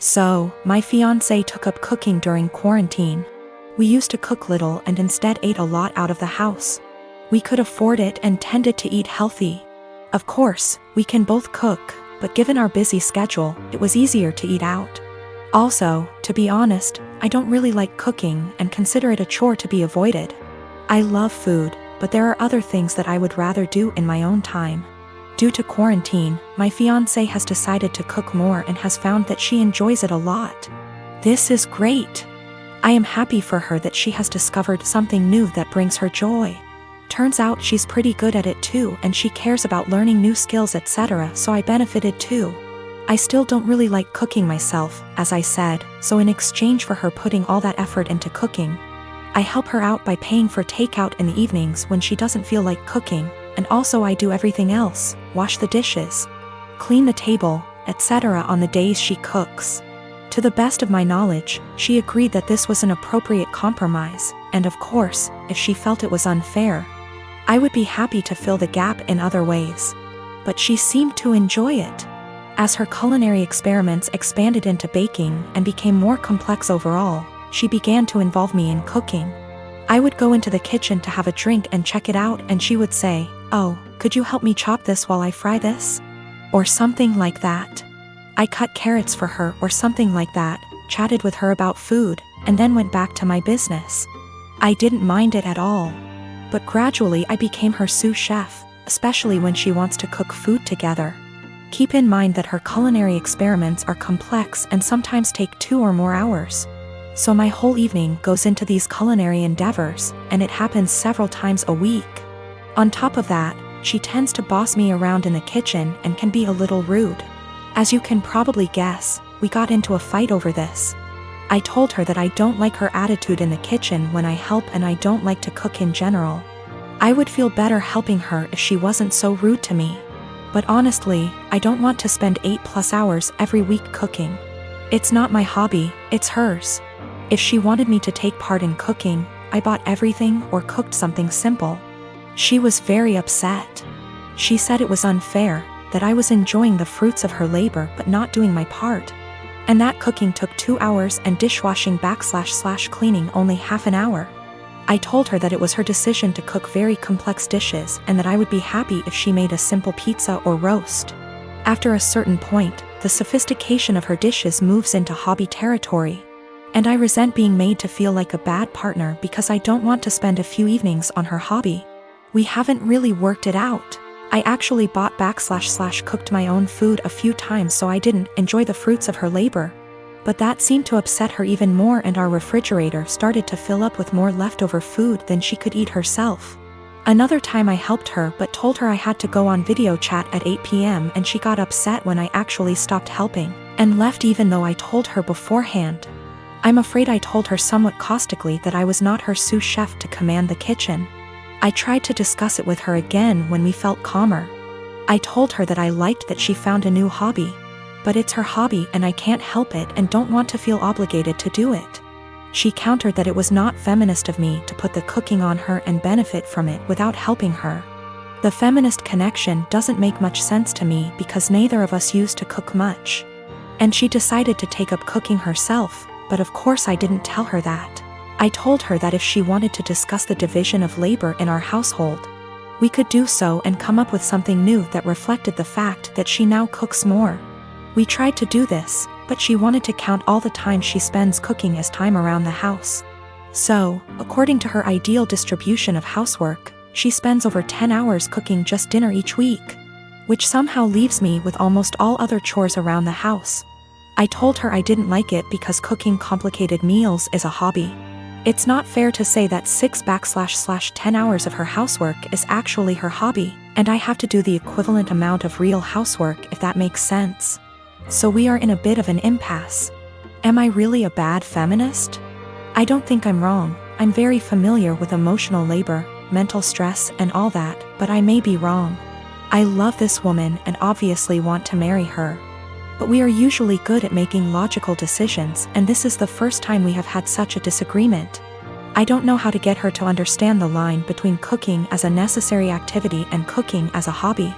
So, my fiancé took up cooking during quarantine. We used to cook little and instead ate a lot out of the house. We could afford it and tended to eat healthy. Of course, we can both cook, but given our busy schedule, it was easier to eat out. Also, to be honest, I don't really like cooking and consider it a chore to be avoided. I love food, but there are other things that I would rather do in my own time. Due to quarantine, my fiancé has decided to cook more and has found that she enjoys it a lot. This is great. I am happy for her that she has discovered something new that brings her joy. Turns out she's pretty good at it too, and she cares about learning new skills, etc., so I benefited too. I still don't really like cooking myself, as I said, so in exchange for her putting all that effort into cooking, I help her out by paying for takeout in the evenings when she doesn't feel like cooking, and also I do everything else, wash the dishes, clean the table, etc. on the days she cooks. To the best of my knowledge, she agreed that this was an appropriate compromise, and of course, if she felt it was unfair, I would be happy to fill the gap in other ways. But she seemed to enjoy it. As her culinary experiments expanded into baking and became more complex overall, she began to involve me in cooking. I would go into the kitchen to have a drink and check it out, and she would say, "Oh, could you help me chop this while I fry this?" Or something like that. I cut carrots for her or something like that, chatted with her about food, and then went back to my business. I didn't mind it at all. But gradually I became her sous chef, especially when she wants to cook food together. Keep in mind that her culinary experiments are complex and sometimes take 2 or more hours. So my whole evening goes into these culinary endeavors, and it happens several times a week. On top of that, she tends to boss me around in the kitchen and can be a little rude. As you can probably guess, we got into a fight over this. I told her that I don't like her attitude in the kitchen when I help, and I don't like to cook in general. I would feel better helping her if she wasn't so rude to me. But honestly, I don't want to spend 8+ hours every week cooking. It's not my hobby, it's hers. If she wanted me to take part in cooking, I bought everything or cooked something simple. She was very upset. She said it was unfair, that I was enjoying the fruits of her labor but not doing my part. And that cooking took 2 hours and dishwashing / cleaning only half an hour. I told her that it was her decision to cook very complex dishes and that I would be happy if she made a simple pizza or roast. After a certain point, the sophistication of her dishes moves into hobby territory. And I resent being made to feel like a bad partner because I don't want to spend a few evenings on her hobby. We haven't really worked it out. I actually bought / cooked my own food a few times so I didn't enjoy the fruits of her labor. But that seemed to upset her even more, and our refrigerator started to fill up with more leftover food than she could eat herself. Another time I helped her but told her I had to go on video chat at 8 p.m. and she got upset when I actually stopped helping, and left even though I told her beforehand. I'm afraid I told her somewhat caustically that I was not her sous chef to command the kitchen. I tried to discuss it with her again when we felt calmer. I told her that I liked that she found a new hobby. But it's her hobby and I can't help it and don't want to feel obligated to do it. She countered that it was not feminist of me to put the cooking on her and benefit from it without helping her. The feminist connection doesn't make much sense to me because neither of us used to cook much. And she decided to take up cooking herself, but of course I didn't tell her that. I told her that if she wanted to discuss the division of labor in our household, we could do so and come up with something new that reflected the fact that she now cooks more. We tried to do this, but she wanted to count all the time she spends cooking as time around the house. So, according to her ideal distribution of housework, she spends over 10 hours cooking just dinner each week, which somehow leaves me with almost all other chores around the house. I told her I didn't like it because cooking complicated meals is a hobby. It's not fair to say that 6 / 10 hours of her housework is actually her hobby, and I have to do the equivalent amount of real housework, if that makes sense. So we are in a bit of an impasse. Am I really a bad feminist? I don't think I'm wrong. I'm very familiar with emotional labor, mental stress, and all that, but I may be wrong. I love this woman and obviously want to marry her. But we are usually good at making logical decisions, and this is the first time we have had such a disagreement. I don't know how to get her to understand the line between cooking as a necessary activity and cooking as a hobby.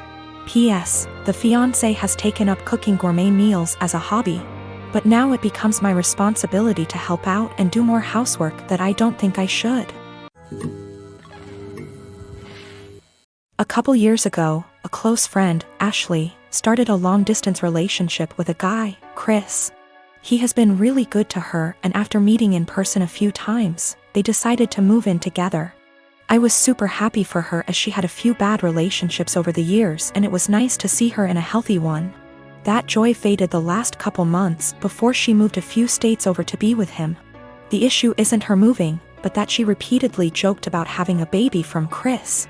P.S. The fiancé has taken up cooking gourmet meals as a hobby. But now it becomes my responsibility to help out and do more housework that I don't think I should. A couple years ago, a close friend, Ashley, started a long-distance relationship with a guy, Chris. He has been really good to her, and after meeting in person a few times, they decided to move in together. I was super happy for her as she had a few bad relationships over the years, and it was nice to see her in a healthy one. That joy faded the last couple months before she moved a few states over to be with him. The issue isn't her moving, but that she repeatedly joked about having a baby from Chris.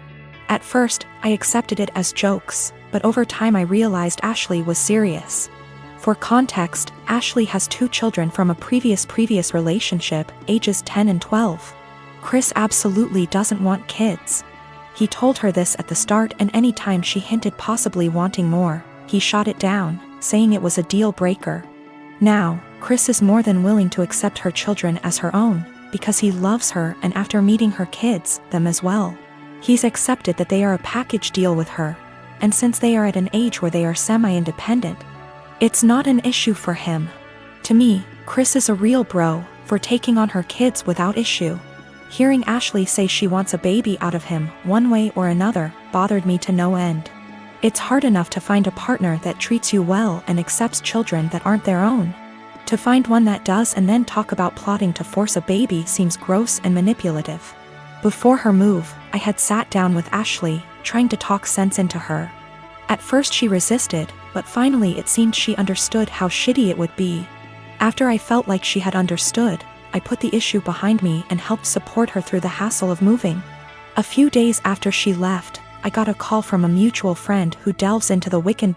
At first, I accepted it as jokes, but over time I realized Ashley was serious. For context, Ashley has 2 children from a previous relationship, ages 10 and 12. Chris absolutely doesn't want kids. He told her this at the start, and anytime she hinted possibly wanting more, he shot it down, saying it was a deal breaker. Now, Chris is more than willing to accept her children as her own, because he loves her, and after meeting her kids, them as well. He's accepted that they are a package deal with her, and since they are at an age where they are semi-independent, it's not an issue for him. To me, Chris is a real bro for taking on her kids without issue. Hearing Ashley say she wants a baby out of him, one way or another, bothered me to no end. It's hard enough to find a partner that treats you well and accepts children that aren't their own. To find one that does and then talk about plotting to force a baby seems gross and manipulative. Before her move, I had sat down with Ashley, trying to talk sense into her. At first she resisted, but finally it seemed she understood how shitty it would be. After I felt like she had understood, I put the issue behind me and helped support her through the hassle of moving. A few days after she left, I got a call from a mutual friend who delves into the Wiccan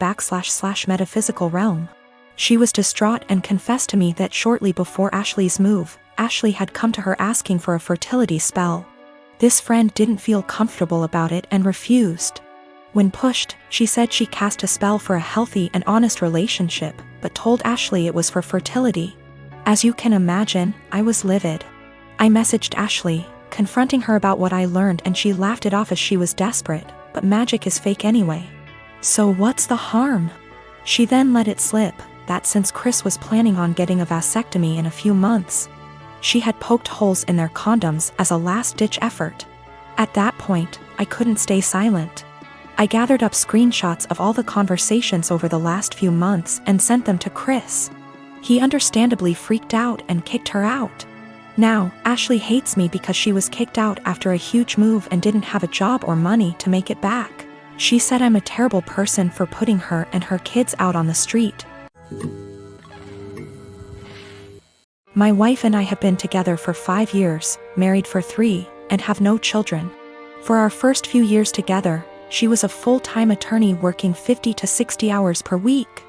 / metaphysical realm. She was distraught and confessed to me that shortly before Ashley's move, Ashley had come to her asking for a fertility spell. This friend didn't feel comfortable about it and refused. When pushed, she said she cast a spell for a healthy and honest relationship, but told Ashley it was for fertility. As you can imagine, I was livid. I messaged Ashley, confronting her about what I learned, and she laughed it off as she was desperate, but magic is fake anyway. So what's the harm? She then let it slip that since Chris was planning on getting a vasectomy in a few months, she had poked holes in their condoms as a last-ditch effort. At that point, I couldn't stay silent. I gathered up screenshots of all the conversations over the last few months and sent them to Chris. He understandably freaked out and kicked her out. Now, Ashley hates me because she was kicked out after a huge move and didn't have a job or money to make it back. She said I'm a terrible person for putting her and her kids out on the street. My wife and I have been together for 5 years, married for 3, and have no children. For our first few years together, she was a full-time attorney working 50 to 60 hours per week.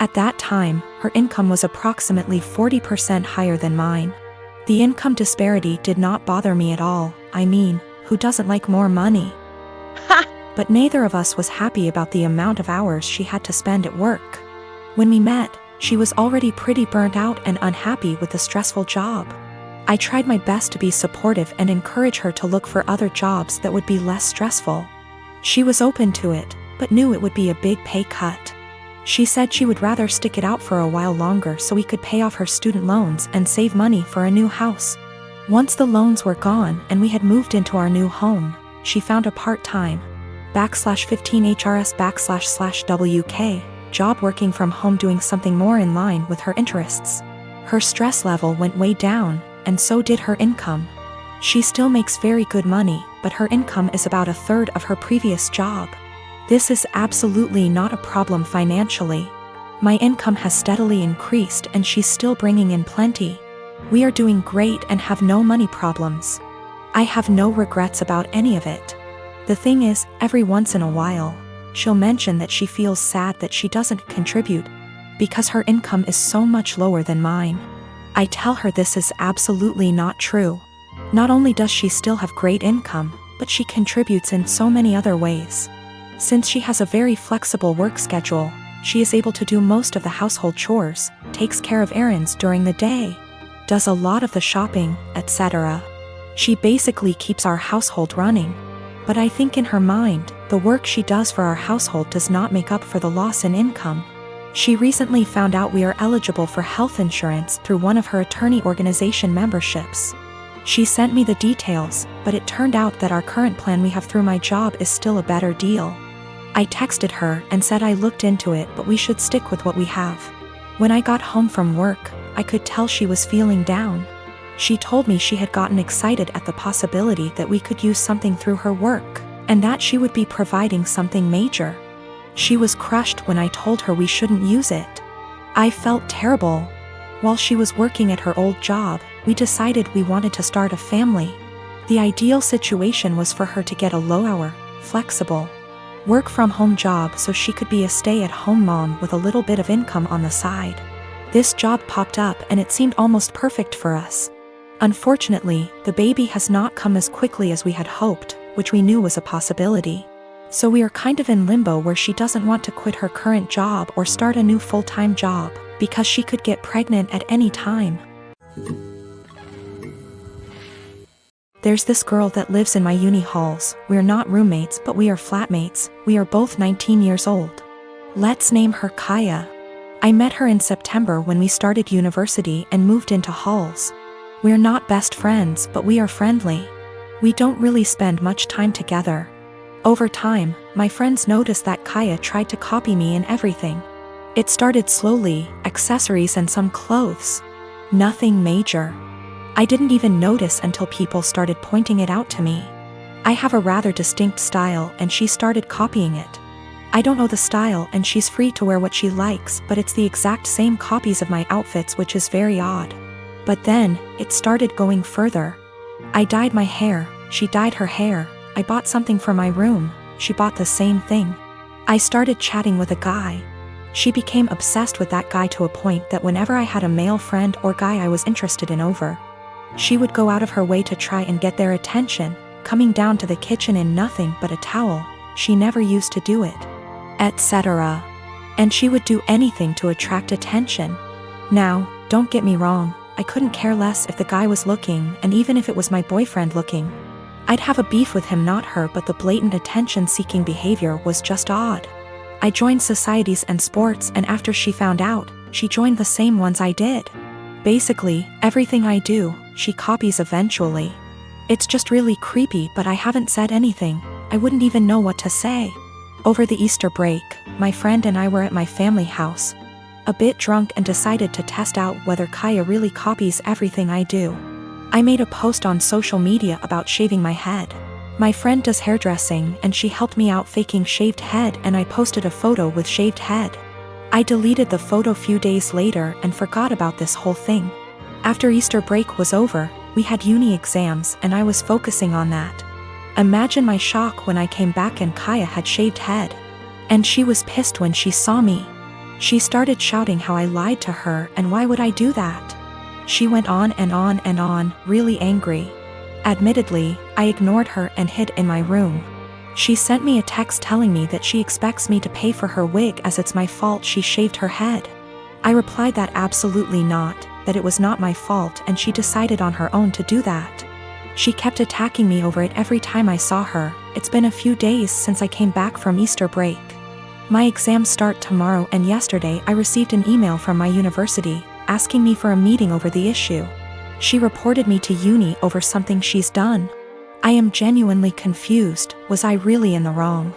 At that time, her income was approximately 40% higher than mine. The income disparity did not bother me at all. I mean, who doesn't like more money? But neither of us was happy about the amount of hours she had to spend at work. When we met, she was already pretty burnt out and unhappy with the stressful job. I tried my best to be supportive and encourage her to look for other jobs that would be less stressful. She was open to it, but knew it would be a big pay cut. She said she would rather stick it out for a while longer so we could pay off her student loans and save money for a new house. Once the loans were gone and we had moved into our new home, she found a part-time /15HRS//WK job working from home, doing something more in line with her interests. Her stress level went way down, and so did her income. She still makes very good money, but her income is about a third of her previous job. This is absolutely not a problem financially. My income has steadily increased and she's still bringing in plenty. We are doing great and have no money problems. I have no regrets about any of it. The thing is, every once in a while, she'll mention that she feels sad that she doesn't contribute because her income is so much lower than mine. I tell her this is absolutely not true. Not only does she still have great income, but she contributes in so many other ways. Since she has a very flexible work schedule, she is able to do most of the household chores, takes care of errands during the day, does a lot of the shopping, etc. She basically keeps our household running. But I think in her mind, the work she does for our household does not make up for the loss in income. She recently found out we are eligible for health insurance through one of her attorney organization memberships. She sent me the details, but it turned out that our current plan we have through my job is still a better deal. I texted her and said I looked into it, but we should stick with what we have. When I got home from work, I could tell she was feeling down. She told me she had gotten excited at the possibility that we could use something through her work, and that she would be providing something major. She was crushed when I told her we shouldn't use it. I felt terrible. While she was working at her old job, we decided we wanted to start a family. The ideal situation was for her to get a low-hour, flexible, work-from-home job so she could be a stay-at-home mom with a little bit of income on the side. This job popped up and it seemed almost perfect for us. Unfortunately, the baby has not come as quickly as we had hoped, which we knew was a possibility. So we are kind of in limbo where she doesn't want to quit her current job or start a new full-time job, because she could get pregnant at any time. There's this girl that lives in my uni halls. We're not roommates, but we are flatmates. We are both 19 years old. Let's name her Kaya. I met her in September when we started university and moved into halls. We're not best friends, but we are friendly. We don't really spend much time together. Over time, my friends noticed that Kaya tried to copy me in everything. It started slowly, accessories and some clothes. Nothing major. I didn't even notice until people started pointing it out to me. I have a rather distinct style and she started copying it. I don't know the style and she's free to wear what she likes, but it's the exact same copies of my outfits, which is very odd. But then, it started going further. I dyed my hair, she dyed her hair. I bought something for my room, she bought the same thing. I started chatting with a guy. She became obsessed with that guy to a point that whenever I had a male friend or guy I was interested in over, she would go out of her way to try and get their attention, coming down to the kitchen in nothing but a towel. She never used to do it, etc. And she would do anything to attract attention. Now, don't get me wrong, I couldn't care less if the guy was looking, and even if it was my boyfriend looking. I'd have a beef with him, not her, but the blatant attention-seeking behavior was just odd. I joined societies and sports, and after she found out, she joined the same ones I did. Basically, everything I do, she copies eventually. It's just really creepy, but I haven't said anything. I wouldn't even know what to say. Over the Easter break, my friend and I were at my family house, a bit drunk, and decided to test out whether Kaya really copies everything I do. I made a post on social media about shaving my head. My friend does hairdressing and she helped me out faking shaved head, and I posted a photo with shaved head. I deleted the photo few days later and forgot about this whole thing. After Easter break was over, we had uni exams and I was focusing on that. Imagine my shock when I came back and Kaya had shaved head. And she was pissed when she saw me. She started shouting how I lied to her and why would I do that. She went on and on and on, really angry. Admittedly, I ignored her and hid in my room. She sent me a text telling me that she expects me to pay for her wig as it's my fault she shaved her head. I replied that absolutely not, that it was not my fault, and she decided on her own to do that. She kept attacking me over it every time I saw her. It's been a few days since I came back from Easter break. My exams start tomorrow, and yesterday I received an email from my university asking me for a meeting over the issue. She reported me to uni over something she's done. I am genuinely confused. Was I really in the wrong?